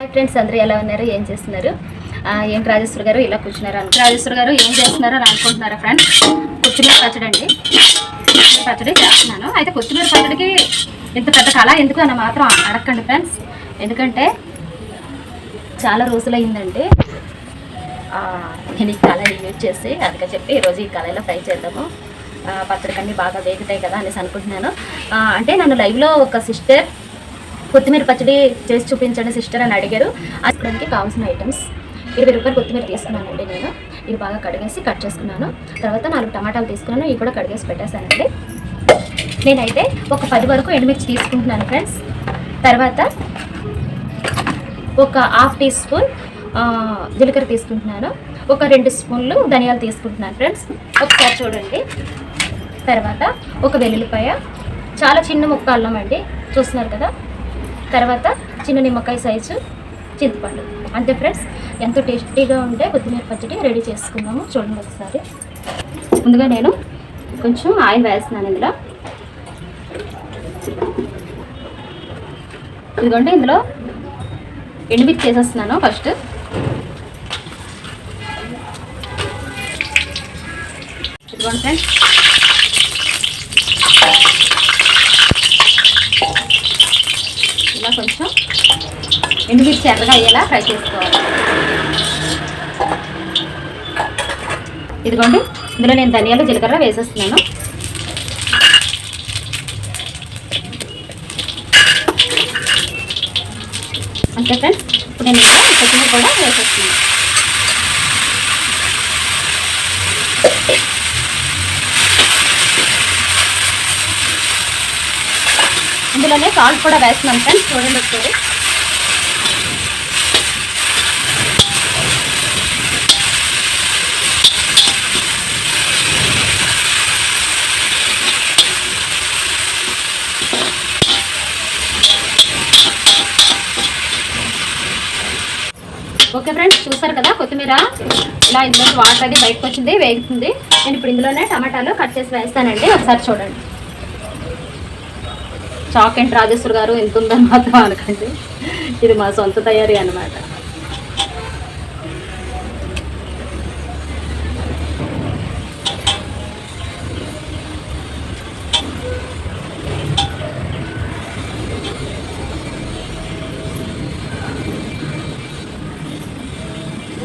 Hi friends, అందరూ ఎలా ఉన్నారు? ఏం చేస్తున్నారు? ఏంటి రాజేశ్వరి గారు ఇలా కూర్చున్నారు? రాజేశ్వరి గారు ఏం చేస్తున్నారో అని అనుకుంటున్నారా ఫ్రెండ్స్? కొత్తిమీర పచ్చడి అండి. పచ్చడి చేస్తున్నాను. అయితే కొత్తిమీర పచ్చడికి ఇంత పెద్ద కళ ఎందుకు అని మాత్రం అడగండి ఫ్రెండ్స్. ఎందుకంటే చాలా రోజులైందండి నేను ఈ కళాయి యూజ్ చేసి, అందుకని చెప్పి ఈరోజు ఈ కళాయిలో ఫ్రై చేద్దాము. పచ్చడికన్నీ బాగా వేగుతాయి కదా అనేసి అనుకుంటున్నాను. అంటే నన్ను లైవ్లో ఒక సిస్టర్ కొత్తిమీర పచ్చడి చేసి చూపించండి సిస్టర్ అని అడిగారు. దానికి కావాల్సిన ఐటమ్స్ 20 రూపాయలు కొత్తిమీర తీసుకున్నానండి. నేను ఇది బాగా కడిగేసి కట్ చేసుకున్నాను. తర్వాత 4 టమాటాలు తీసుకున్నాను, ఇవి కూడా కడిగేసి పెట్టేశానండి. నేనైతే ఒక 10 వరకు ఎండుమిర్చి తీసుకుంటున్నాను ఫ్రెండ్స్. తర్వాత ఒక ½ టీ స్పూన్ జీలకర్ర తీసుకుంటున్నాను. ఒక 2 స్పూన్లు ధనియాలు తీసుకుంటున్నాను ఫ్రెండ్స్. ఒకసారి చూడండి. తర్వాత ఒక వెల్లుల్లిపాయ, చాలా చిన్న ముక్క అల్లం అండి, చూస్తున్నారు కదా. తర్వాత చిన్న నిమ్మకాయ సైజు చింతపండు. అంతే ఫ్రెండ్స్. ఎంతో టేస్టీగా ఉంటే కొత్తిమీర పచ్చడి రెడీ చేసుకున్నాము. చూడండి ఒకసారి. ముందుగా నేను కొంచెం ఆయిల్ వేస్తున్నాను ఇందులో. ఇదిగోండి, ఇందులో ఎండుమిర్చి చేసేస్తున్నాను ఫస్ట్. ఇదిగోండి ఫ్రెండ్స్, ఇలా కొంచెం ఎండుమిర్చి ఎర్రగా అయ్యేలా ఫ్రై చేసుకోవాలి. ఇదిగోండి, ఇందులో నేను ధనియాలు జీలకర్ర వేసేస్తున్నాను. అంతే ఫ్రెండ్స్. ఇప్పుడు నేను కొత్తిమీర కూడా వేసేస్తున్నాను. ఇందులోనే సాల్ట్ కూడా వేస్తున్నాను ఫ్రెండ్స్. చూడండి ఒకసారి. ఓకే ఫ్రెండ్స్, చూసారు కదా కొత్తిమీర ఇలా ఇందులో వాటర్ అది బయటకు వచ్చింది, వేగుతుంది. నేను ఇప్పుడు ఇందులోనే టమాటాలు కట్ చేసి వేస్తానండి. ఒకసారి చూడండి. చాక్ అండ్ రాజేశ్వరి గారు ఎంత ఉందని మాత్రం అనకండి, ఇది మా సొంత తయారీ అన్నమాట.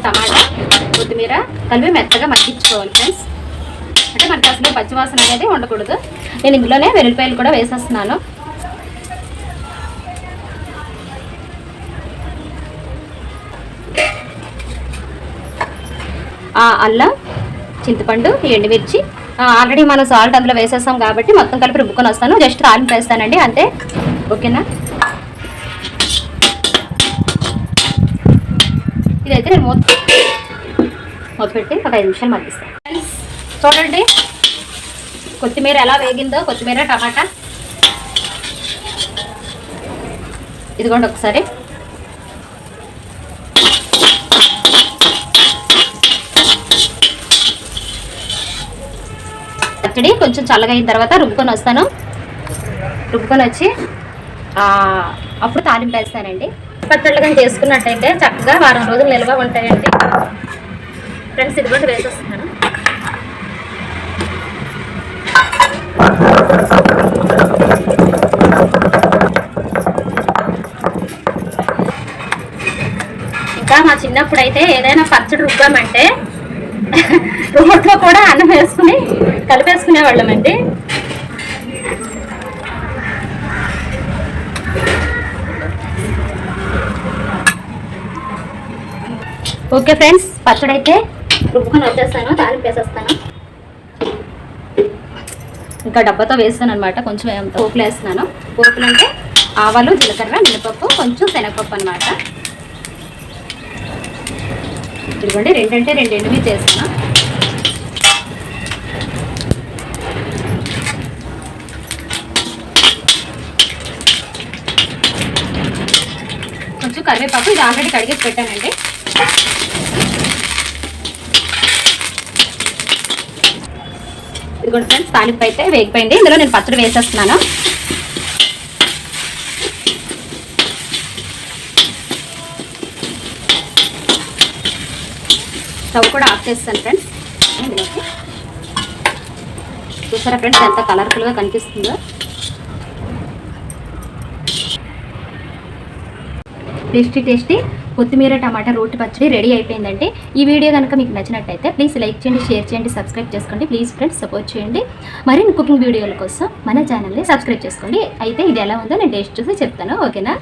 టమాటా కొత్తిమీర కలిపి మెత్తగా మగ్గించుకోవాలి ఫ్రెండ్స్. అంటే మనకి అసలు పచ్చివాసన అనేది ఉండకూడదు. నేను ఇందులోనే వెల్లుల్లిపాయలు కూడా వేసేస్తున్నాను. అల్లం, చింతపండు, ఎండుమిర్చి, ఆల్రెడీ మనం సాల్ట్ అందులో వేసేస్తాం కాబట్టి మొత్తం కలిపి రుబ్బుకొని వస్తాను. జస్ట్ తాలింపు వేస్తానండి, అంతే. ఓకేనా. ఇదైతే నేను మూత పెట్టి ఒక 5 నిమిషాలు మగ్గిస్తాను. చూడండి కొత్తిమీర ఎలా వేగిందో, కొత్తిమీర టమాటా. ఇదిగోండి ఒకసారి. పచ్చడి కొంచెం చల్లగా అయిన తర్వాత రుబ్బుకొని వస్తాను. రుబ్బుకొని వచ్చి అప్పుడు తాలింపు వేస్తానండి. పచ్చళ్ళు కానీ చేసుకున్నట్టయితే చక్కగా వారం రోజులు నిల్వ ఉంటాయండి ఫ్రెండ్స్. ఇదిగోండి వేసేస్తున్నాను. ఇంకా మా చిన్నప్పుడు అయితే ఏదైనా పచ్చడి రుబ్బామంటే రోట్లో కూడా అన్నం వేసుకుని కలిపేసుకునే వాళ్ళమండి. ఓకే ఫ్రెండ్స్, పచ్చడి అయితే రుబ్బుకొని వచ్చేస్తాను. తాలింపు వేసేస్తాను. ఇంకా డబ్బాతో వేస్తాను అనమాట. కొంచెం పోపులు వేస్తున్నాను. పోపులు అంటే ఆవాలు, జీలకర్ర, మినపప్పు, కొంచెం శనగపప్పు అనమాట. ఇదిగోండి 2 అంటే 2 ఎండుమిర్చి చేస్తాను. కొంచెం కరివేపాకు, ఇది ఆల్రెడీ కడిగేసి పెట్టానండి. ఇదిగోండి ఫ్రెండ్స్, తాలింపు అయితే వేగిపోయింది. ఇందులో నేను పచ్చడి వేసేస్తున్నాను. స్టవ్ కూడా ఆఫ్ చేస్తాను ఫ్రెండ్స్. ఇందులోకి చూసారా ఫ్రెండ్స్ ఎంత కలర్ఫుల్గా కనిపిస్తుందో. టేస్టీ కొత్తిమీర టమాటా రోటి పచ్చడి రెడీ అయిపోయిందంటే ఈ వీడియో కనుక మీకు నచ్చినట్టయితే ప్లీజ్ లైక్ చేయండి, షేర్ చేయండి, సబ్స్క్రైబ్ చేసుకోండి. ప్లీజ్ ఫ్రెండ్స్ సపోర్ట్ చేయండి. మరిన్ని కుకింగ్ వీడియోల కోసం మన ఛానల్ని సబ్స్క్రైబ్ చేసుకోండి. అయితే ఇది ఎలా ఉందో నేను టేస్ట్ చూసి చెప్తాను, ఓకేనా?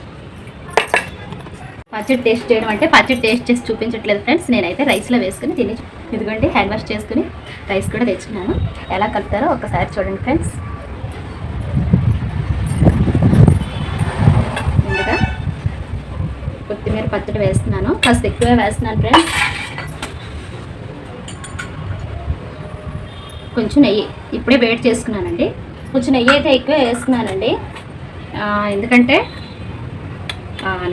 పచ్చడి టేస్ట్ చేయడం అంటే పచ్చడి టేస్ట్ చేసి చూపించట్లేదు ఫ్రెండ్స్. నేనైతే రైస్లో వేసుకుని తిని ఇదిగోండి హ్యాండ్ వాష్ చేసుకుని రైస్ కూడా తెచ్చుకున్నాను. ఎలా కలుపుతారో ఒకసారి చూడండి ఫ్రెండ్స్. ముందుగా కొత్తిమీర పచ్చడి వేస్తున్నాను, కాస్త ఎక్కువే వేస్తున్నాను ఫ్రెండ్స్. కొంచెం నెయ్యి ఇప్పుడే వేడి చేసుకున్నానండి. కొంచెం నెయ్యి అయితే ఎక్కువ వేసుకున్నానండి, ఎందుకంటే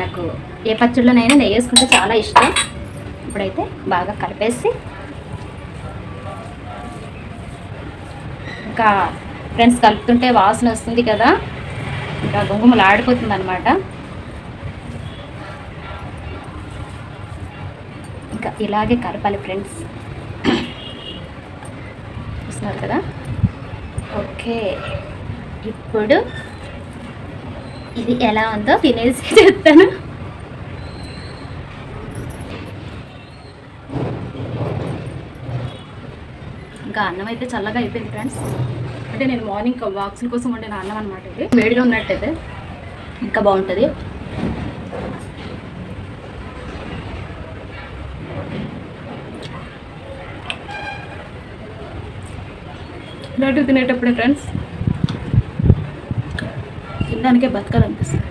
నాకు ఏ పచ్చడిలోనైనా నెయ్యి వేసుకుంటే చాలా ఇష్టం. ఇప్పుడైతే బాగా కలిపేసి ఇంకా ఫ్రెండ్స్ కలుపుతుంటే వాసన వస్తుంది కదా, ఇంకా గుంగుమలు ఆడిపోతుంది అనమాట. ఇంకా ఇలాగే కలపాలి ఫ్రెండ్స్, చూస్తున్నారు కదా. ఓకే, ఇప్పుడు ఇది ఎలా ఉందో తినేసి చెప్తాను. ఇంకా అన్నం అయితే చల్లగా అయిపోయింది ఫ్రెండ్స్. అంటే నేను మార్నింగ్ బాక్సుల కోసం వండిన అన్నం అనమాట. ఇది వేడిగా ఉన్నట్టయితే ఇంకా బాగుంటుంది. ఇలాంటివి తినేటప్పుడే ఫ్రెండ్స్ తినడానికే బతకాలనిపిస్తుంది.